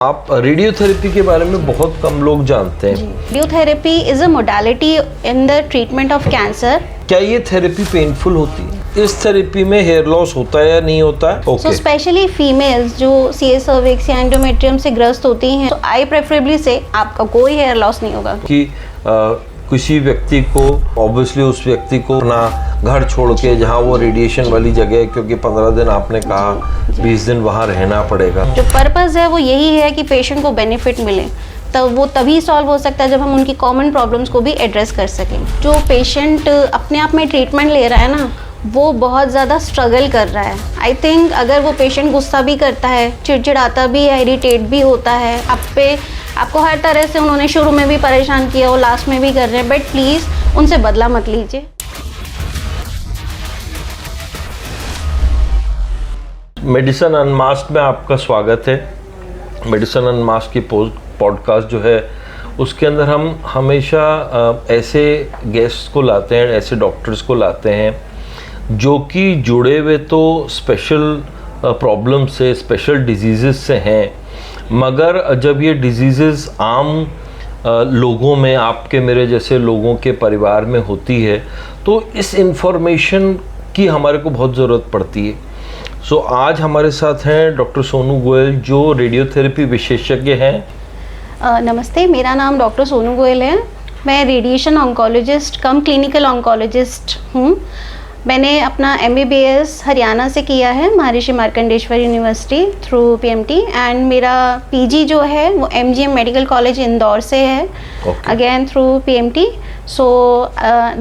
आप रेडियोथेरेपी के बारे में बहुत कम लोग जानते हैं। Radiotherapy is a modality in the treatment of cancer. क्या ये थेरेपी पेनफुल होती है? इस थेरेपी में हेयर लॉस होता है या नहीं होता है? सो स्पेशली फीमेल्स जो सीएस सर्विक्स या एंडोमेट्रियम से ग्रस्त होती हैं, तो आई प्रेफरेबली से आपका कोई हेयर लॉस नहीं होगा। कि किसी व्यक्ति को ऑब्वियसली उस व्यक्ति को अपना घर छोड़ के जहाँ वो रेडिएशन वाली जगह है, क्योंकि 15 दिन आपने कहा 20 दिन वहाँ रहना पड़ेगा। जो पर्पस है वो यही है कि पेशेंट को बेनिफिट मिले, तो वो तभी सॉल्व हो सकता है जब हम उनकी कॉमन प्रॉब्लम्स को भी एड्रेस कर सकें। जो पेशेंट अपने आप में ट्रीटमेंट ले रहा है ना, वो बहुत ज़्यादा स्ट्रगल कर रहा है। आई थिंक अगर वो पेशेंट गुस्सा भी करता है, चिड़चिड़ाता भी है, इरिटेट भी होता है, आपको हर तरह से उन्होंने शुरू में भी परेशान किया और लास्ट में भी कर रहे हैं, बट प्लीज़ उनसे बदला मत लीजिए। मेडिसिन अनमास्क्ड में आपका स्वागत है। मेडिसिन अनमास्क्ड की पॉडकास्ट जो है उसके अंदर हम हमेशा ऐसे गेस्ट को लाते हैं, ऐसे डॉक्टर्स को लाते हैं जो कि जुड़े हुए तो स्पेशल प्रॉब्लम से, स्पेशल डिजीज़ से हैं, मगर जब ये डिजीज़ आम लोगों में, आपके मेरे जैसे लोगों के परिवार में होती है, तो इस इंफॉर्मेशन की हमारे को बहुत ज़रूरत पड़ती है। सो आज हमारे साथ हैं डॉक्टर सोनू गोयल, जो रेडियोथेरेपी विशेषज्ञ हैं। नमस्ते, मेरा नाम डॉक्टर सोनू गोयल है। मैं रेडिएशन ऑन्कोलॉजिस्ट कम क्लिनिकल ऑन्कोलॉजिस्ट हूँ। मैंने अपना MBBS हरियाणा से किया है, महर्षि Markandeshwar university through PMT, and मेरा PG जो है वो MGM मेडिकल कॉलेज इंदौर से है, again through PMT। So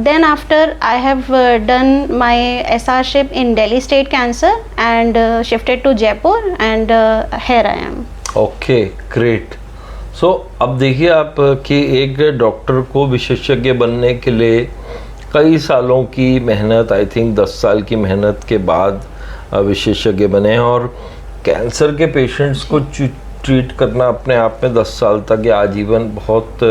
then after I have done my SRship in Delhi State Cancer and shifted to Jaipur and here I am. Okay, great. So अब देखिए आप कि एक डॉक्टर को विशेषज्ञ बनने के लिए कई सालों की मेहनत, आई थिंक 10 साल की मेहनत के बाद विशेषज्ञ बने, और कैंसर के पेशेंट्स को ट्रीट करना अपने आप में 10 साल तक या आजीवन बहुत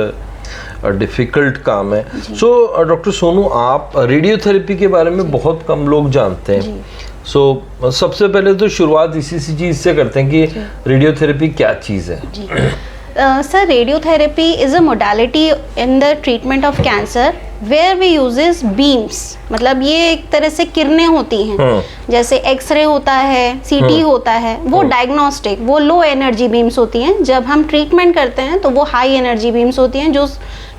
डिफ़िकल्ट काम है। सो डॉक्टर सोनू, आप रेडियोथेरेपी के बारे में बहुत कम लोग जानते हैं। सो सबसे पहले तो शुरुआत इसी चीज़ से करते हैं कि रेडियोथेरेपी क्या चीज़ है। Sir, radiotherapy is a modality in the treatment of cancer where we uses beams. मतलब ये एक तरह से किरणें होती हैं, जैसे एक्सरे होता है, CT होता है, वो डायग्नोस्टिक, वो लो एनर्जी बीम्स होती हैं। जब हम ट्रीटमेंट करते हैं तो वो हाई एनर्जी बीम्स होती हैं, जो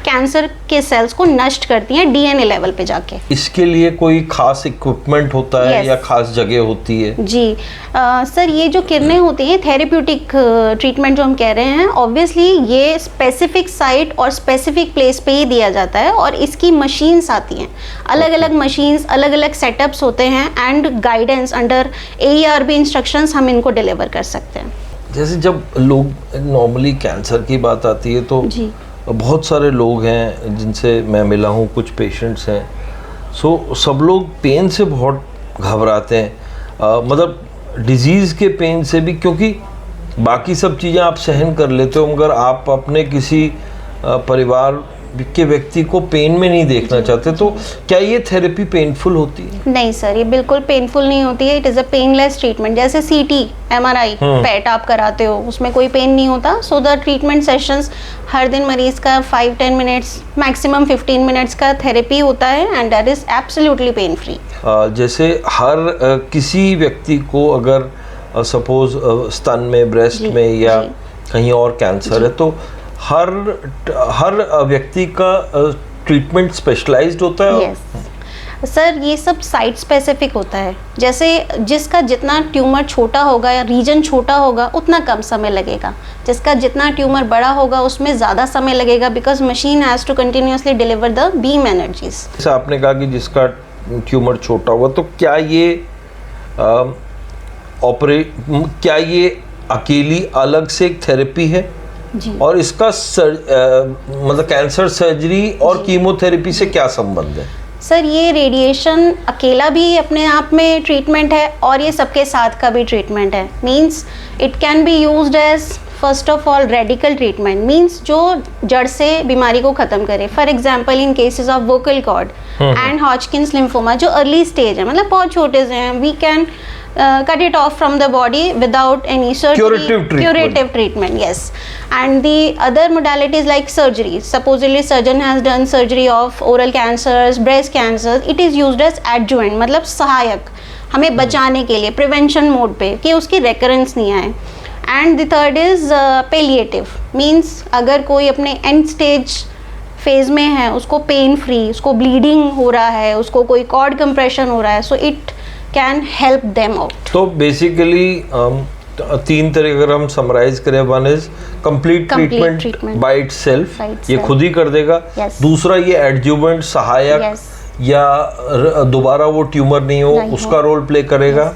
कैंसर के सेल्स को नष्ट करती हैं DNA लेवल पे जाके। इसके लिए कोई खास इक्विपमेंट होता है या खास जगह होती है? जी सर, ये जो किरणें होती हैं, थेरेप्यूटिक ट्रीटमेंट जो हम कह रहे हैं, ऑब्वियसली ये स्पेसिफिक साइट और स्पेसिफिक प्लेस पे ही दिया जाता है, और इसकी मशीन्स आती हैं, अलग अलग मशीन्स, अलग अलग सेटअप्स होते हैं, and guidance under AERB instructions हम इनको डिलीवर कर सकते हैं। जैसे जब लोग नॉर्मली कैंसर की बात आती है तो जी बहुत सारे लोग हैं जिनसे मैं मिला हूँ, कुछ पेशेंट्स हैं, सो सब लोग पेन से बहुत घबराते हैं, मतलब डिजीज़ के पेन से भी, क्योंकि बाकी सब चीज़ें आप सहन कर लेते हो, मगर आप अपने किसी परिवार के व्यक्ति को पेन में नहीं देखना चाहते। तो क्या ये थेरेपी पेनफुल होती है? नहीं सर, ये बिल्कुल पेनफुल नहीं होती है। It is a painless treatment. जैसे CT, MRI, PET आप कराते हो, उसमें कोई पेन नहीं होता। सो द ट्रीटमेंट सेशंस हर दिन मरीज का 5-10 मिनट्स, मैक्सिमम 15 मिनट्स का थेरेपी होता है, and that is absolutely pain free. जैसे हर किसी व्यक्ति को अगर सपोज स्तन में, ब्रेस्ट में या कहीं और कैंसर है, तो हर व्यक्ति का ट्रीटमेंट स्पेशलाइज्ड होता है? यस सर, ये सब साइट स्पेसिफिक होता है। जैसे जिसका जितना ट्यूमर छोटा होगा या रीजन छोटा होगा, उतना कम समय लगेगा। जिसका जितना ट्यूमर बड़ा होगा, उसमें ज़्यादा समय लगेगा, because machine has to continuously deliver the beam energies. जैसे आपने कहा कि जिसका ट्यूमर छोटा होगा, तो क्या ये अकेली अलग से एक थेरेपी है? जी। और इसका मतलब कैंसर सर्जरी और कीमोथेरेपी से क्या संबंध है? सर, ये रेडिएशन अकेला भी अपने आप में ट्रीटमेंट है, और ये सबके साथ का भी ट्रीटमेंट है। Means it can be used as first of all radical treatment means जो जड़ से बीमारी को ख़त्म करे. For example in cases of vocal cord and Hodgkin's lymphoma जो अर्ली स्टेज है, मतलब बहुत छोटे से हैं, we can cut it off from the body without any surgery. Curative treatment, yes. And the other modalities like surgery, supposedly surgeon has done surgery of oral cancers, breast cancers, it is used as adjuvant, मतलब सहायक, हमें बचाने के लिए, prevention mode पे, कि उसकी recurrence नहीं आए. And the third is palliative, means अगर कोई अपने end stage फेज में है, उसको पेन फ्री, उसको ब्लीडिंग हो रहा है, उसको कोई कॉर्ड कंप्रेशन हो रहा है, so it can help them out. तो बेसिकली 3 तरह अगर हम समराइज करें, one is complete treatment by itself, ये खुद ही कर देगा. दूसरा ये एडजुवेंट सहायक, या दोबारा वो ट्यूमर नहीं हो उसका रोल प्ले करेगा.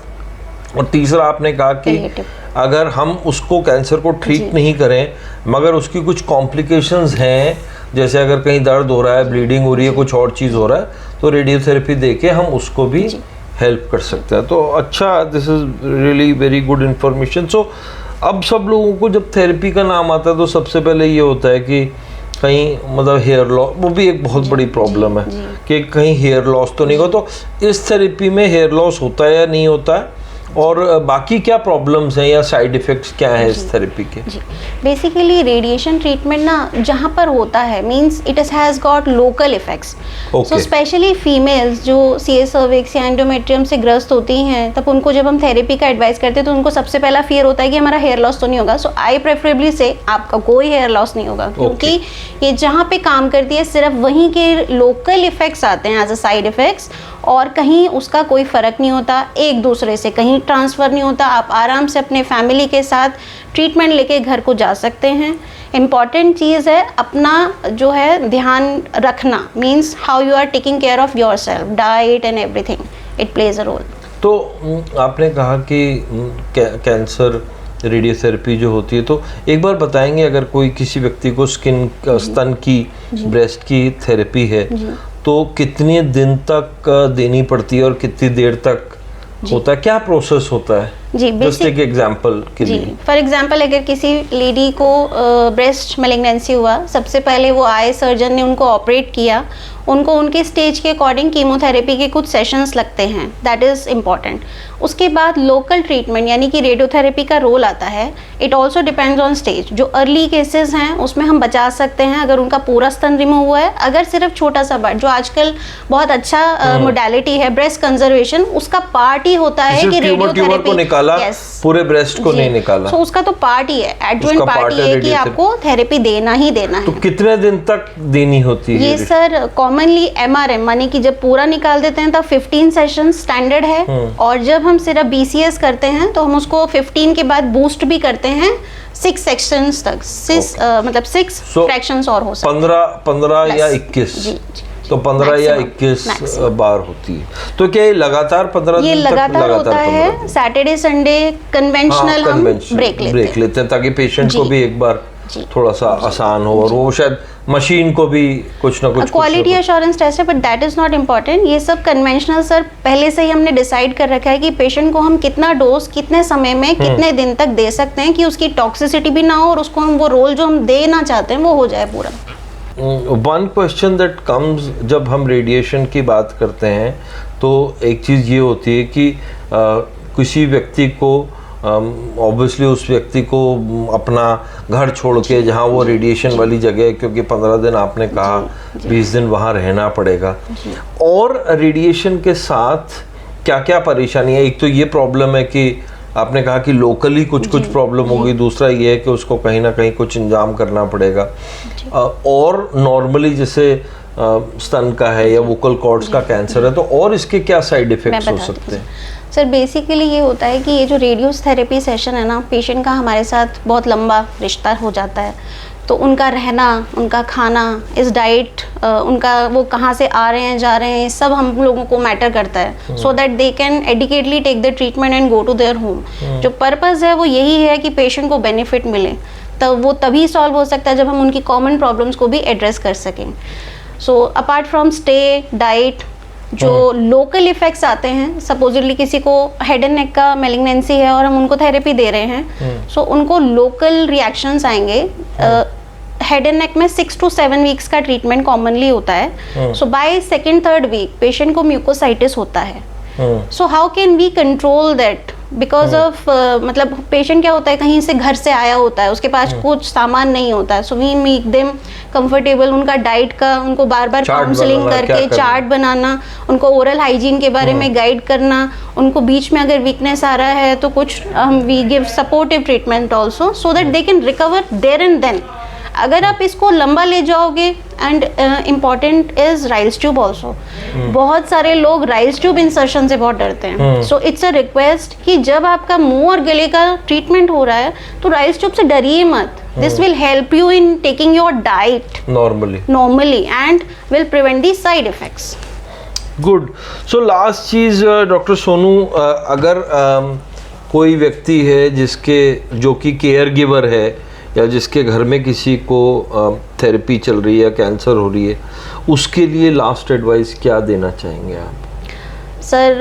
और तीसरा आपने कहा कि अगर हम उसको कैंसर को ट्रीट नहीं करें मगर उसकी कुछ कॉम्प्लिकेशंस हैं, जैसे अगर कहीं दर्द हो रहा है, ब्लीडिंग हो रही है, कुछ और चीज़ हो रहा है, तो रेडियोथेरेपी देके हम उसको भी हेल्प कर सकते हैं. तो अच्छा, this is really very good information. So अब सब लोगों को जब थेरेपी का नाम आता है तो सबसे पहले ये होता है कि कहीं मतलब हेयर लॉस, वो भी एक बहुत बड़ी प्रॉब्लम है कि कहीं हेयर लॉस तो नहीं हो. तो इस थेरेपी में हेयर लॉस होता है या नहीं होता है, और बाकी क्या प्रॉब्लम्स हैं या साइड इफ़ेक्ट्स क्या हैं इस थेरेपी के? जी, बेसिकली रेडिएशन ट्रीटमेंट ना जहाँ पर होता है means it has got local effects. So specially females जो सीए सर्विक्स या एंडोमेट्रियम से ग्रस्त होती हैं, तब उनको जब हम थेरेपी का एडवाइस करते हैं तो उनको सबसे पहला फियर होता है कि हमारा हेयर लॉस तो नहीं होगा. सो आई प्रेफरेबली से आपका कोई हेयर लॉस नहीं होगा, क्योंकि ये जहाँ पे काम करती है सिर्फ वहीं के लोकल इफेक्ट्स आते हैं एज अ साइड इफेक्ट्स, और कहीं उसका कोई फ़र्क नहीं होता, एक दूसरे से कहीं ट्रांसफ़र नहीं होता. आप आराम से अपने फैमिली के साथ ट्रीटमेंट लेके घर को जा सकते हैं. इम्पॉर्टेंट चीज़ है अपना जो है ध्यान रखना, means how you are taking care of yourself, diet and everything, it plays a role. तो आपने कहा कि कैंसर रेडियोथेरेपी जो होती है, तो एक बार बताएंगे अगर कोई किसी व्यक्ति को स्तन की, ब्रेस्ट की थेरेपी है तो कितने दिन तक देनी पड़ती है और कितनी देर तक होता है, क्या प्रोसेस होता है? जी, जस्ट एक एग्जांपल के लिए. फॉर एग्जांपल अगर किसी लेडी को ब्रेस्ट मैलिग्नेंसी हुआ, सबसे पहले वो आए, सर्जन ने उनको ऑपरेट किया, उनको उनके स्टेज के अकॉर्डिंग कीमोथेरेपी के कुछ सेशंस लगते हैं, दैट इज़ इम्पॉर्टेंट. उसके बाद लोकल ट्रीटमेंट यानी कि रेडियोथेरेपी का रोल आता है. It also depends on stage. जो अर्ली केसेस हैं उसमें हम बचा सकते हैं अगर उनका पूरा स्तन रिमूव हुआ है. अगर सिर्फ छोटा सा पार्ट, जो आजकल बहुत अच्छा मोडालिटी है ब्रेस्ट कंजर्वेशन, उसका पार्ट ही होता है कि रेडियोथेरेपी निकाला, पूरे ब्रेस्ट को नहीं निकाला, तो उसका तो पार्ट ही है, एडजुवेंट पार्ट ही है कि आपको थेरेपी देना ही देना है. तो कितने दिन तक देनी होती है ये? सर कॉमनली एमआरएम माने कि जब पूरा निकाल देते हैं तब 15 सेशन स्टैंडर्ड है, और जब हम सिर्फ बीसीएस करते हैं तो हम उसको 15 के बाद बूस्ट भी करते हैं 6 सेक्शंस तक, मतलब 6 फ्रैक्शंस और हो सकते हैं, 15 या 21. तो 15 या 21 बार होती है. तो क्या ये लगातार 15 दिन तक लगातार होता है? सैटरडे संडे कन्वेंशनल हम ब्रेक लेते हैं ताकि पेशेंट को भी एक बार थोड़ा सा आसान हो, और वो शायद मशीन को भी कुछ ना कुछ क्वालिटी एश्योरेंस टेस्ट है, but that is not important. ये सब कन्वेंशनल सर पहले से ही हमने डिसाइड कर रखा है कि पेशेंट को हम कितना डोज कितने समय में कितने दिन तक दे सकते हैं कि उसकी टॉक्सिसिटी भी ना हो और उसको हम वो रोल जो हम देना चाहते हैं वो हो जाए पूरा. वन क्वेश्चन दैट कम्स जब हम रेडिएशन की बात करते हैं तो एक चीज़ ये होती है कि किसी व्यक्ति को ऑब्वियसली उस व्यक्ति को अपना घर छोड़ के जहाँ वो रेडिएशन वाली जगह है, क्योंकि 15 दिन आपने कहा 20 दिन वहाँ रहना पड़ेगा, और रेडिएशन के साथ क्या क्या परेशानी है? एक तो ये प्रॉब्लम है कि आपने कहा कि लोकली कुछ प्रॉब्लम होगी, दूसरा ये है कि उसको कहीं ना कहीं कुछ इंतजाम करना पड़ेगा, और नॉर्मली जैसे स्तन का है या वोकल कॉर्ड्स का कैंसर है, तो और इसके क्या साइड इफेक्ट्स हो सकते हैं? सर बेसिकली ये होता है कि ये जो रेडियोस थेरेपी सेशन है ना, पेशेंट का हमारे साथ बहुत लंबा रिश्ता हो जाता है, तो उनका रहना, उनका खाना, इस डाइट, उनका वो कहाँ से आ रहे हैं जा रहे हैं, सब हम लोगों को मैटर करता है, so that they can adequately take the treatment and go to their home. जो पर्पज़ है वो यही है कि पेशेंट को बेनिफिट मिले, तो वो तभी सॉल्व हो सकता है जब हम उनकी कॉमन प्रॉब्लम्स को भी एड्रेस कर सकें. So apart from stay, diet, जो लोकल इफेक्ट्स आते हैं, सपोजिटली किसी को हेड एंड नेक का मेलिग्नेंसी है और हम उनको थेरेपी दे रहे हैं, सो उनको लोकल रिएक्शंस आएंगे। हेड एंड नेक में 6 to 7 वीक्स का ट्रीटमेंट कॉमनली होता है। So by 2nd-3rd week patient को म्यूकोसाइटिस होता है। So how can we control that? Because of मतलब पेशेंट क्या होता है, कहीं से घर से आया होता है, उसके पास कुछ सामान नहीं होता है, so we make them comfortable. उनका डाइट का उनको बार बार काउंसलिंग करके चार्ट बनाना, उनको ओरल हाइजीन के बारे में गाइड करना, उनको बीच में अगर वीकनेस आ रहा है तो कुछ we give supportive treatment also so that they can recover there and then. अगर आप इसको लंबा ले जाओगे, and important is Ryle's tube also. बहुत सारे लोग राइल्स ट्यूब इंसर्शन से बहुत डरते हैं, सो इट्स अ रिक्वेस्ट कि जब आपका मुंह और गले का ट्रीटमेंट हो रहा है तो राइल्स ट्यूब से डरिए मत। This will help you in taking your diet normally and will prevent the side effects. Good. So last चीज डॉक्टर सोनू, अगर कोई व्यक्ति है जो कि केयर गिवर है या जिसके घर में किसी को थेरेपी चल रही है, कैंसर हो रही है, उसके लिए लास्ट एडवाइस क्या देना चाहेंगे आप? सर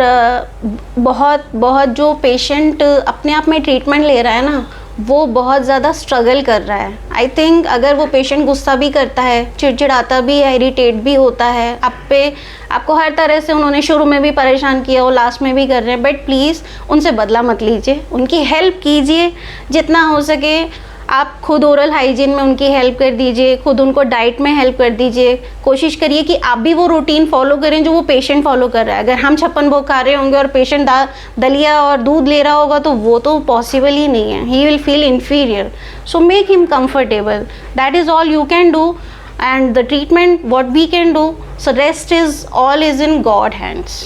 बहुत जो पेशेंट अपने आप में ट्रीटमेंट ले रहा है ना, वो बहुत ज़्यादा स्ट्रगल कर रहा है। आई थिंक अगर वो पेशेंट गुस्सा भी करता है, चिड़चिड़ाता भी है, इरिटेट भी होता है, आपको हर तरह से उन्होंने शुरू में भी परेशान किया और लास्ट में भी कर रहे हैं, बट प्लीज़ उनसे बदला मत लीजिए, उनकी हेल्प कीजिए जितना हो सके। आप खुद ओरल हाइजीन में उनकी हेल्प कर दीजिए, खुद उनको डाइट में हेल्प कर दीजिए। कोशिश करिए कि आप भी वो रूटीन फॉलो करें जो वो पेशेंट फॉलो कर रहा है। अगर हम 56 भोग खा रहे होंगे और पेशेंट दलिया और दूध ले रहा होगा तो वो तो पॉसिबल ही नहीं है। He will feel inferior, so make him comfortable, that is all you can do. And the treatment what we can do, so rest is all is in God hands,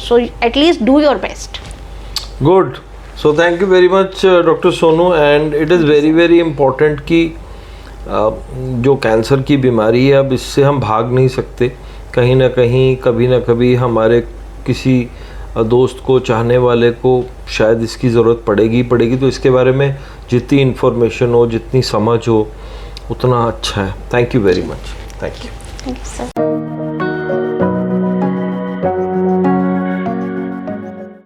so at least do your best. Good. So thank you very much doctor Sonu. And it is very important कि जो cancer की बीमारी है, अब इससे हम भाग नहीं सकते। कहीं ना कहीं कभी ना कभी हमारे किसी दोस्त को, चाहने वाले को शायद इसकी ज़रूरत पड़ेगी। तो इसके बारे में जितनी इन्फॉर्मेशन हो, जितनी समझ हो, उतना अच्छा है। Thank you very much. Thank you sir.